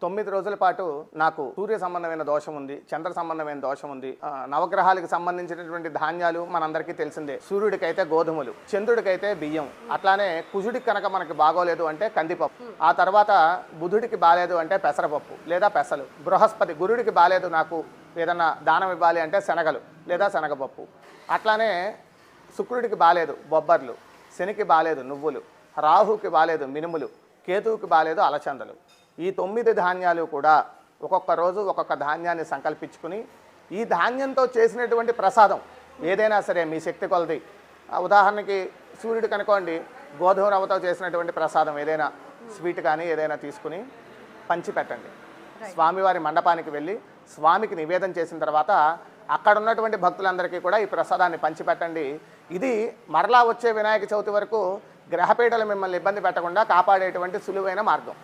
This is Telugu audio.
9 రోజుల పాటు నాకు సూర్య సంబంధమైన దోషం ఉంది, చంద్ర సంబంధమైన దోషం ఉంది. నవగ్రహాలకు సంబంధించినటువంటి ధాన్యాలు మనందరికీ తెలిసిందే. సూర్యుడికైతే గోధుమలు, చంద్రుడికైతే బియ్యం, అట్లానే కుజుడికి కనుక మనకి బాగోలేదు అంటే కందిపప్పు, ఆ తర్వాత బుధుడికి బాలేదు అంటే పెసరపప్పు లేదా పెసలు, బృహస్పతి గురుడికి బాలేదు నాకు ఏదన్నా దానం ఇవ్వాలి అంటే శనగలు లేదా శనగపప్పు, అట్లానే శుక్రుడికి బాలేదు బొబ్బర్లు, శనికి బాలేదు నువ్వులు, రాహుకి బాలేదు మినుములు, కేతువుకి బాలేదు అలచందలు. ఈ 9 ధాన్యాలు కూడా ఒక్కొక్క రోజు ఒక్కొక్క ధాన్యాన్ని సంకల్పించుకుని ఈ ధాన్యంతో చేసినటువంటి ప్రసాదం ఏదైనా సరే మీ శక్తి కొలది, ఉదాహరణకి సూర్యుడికి అనుకోండి గోధుమ రవ్వతో చేసినటువంటి ప్రసాదం ఏదైనా స్వీట్ కానీ ఏదైనా తీసుకుని పంచిపెట్టండి. స్వామివారి మండపానికి వెళ్ళి స్వామికి నివేదన చేసిన తర్వాత అక్కడ ఉన్నటువంటి భక్తులందరికీ కూడా ఈ ప్రసాదాన్ని పంచిపెట్టండి. ఇది మరలా వచ్చే వినాయక చవితి వరకు గ్రహపీఠలు మిమ్మల్ని ఇబ్బంది పెట్టకుండా కాపాడేటువంటి సులువైన మార్గం.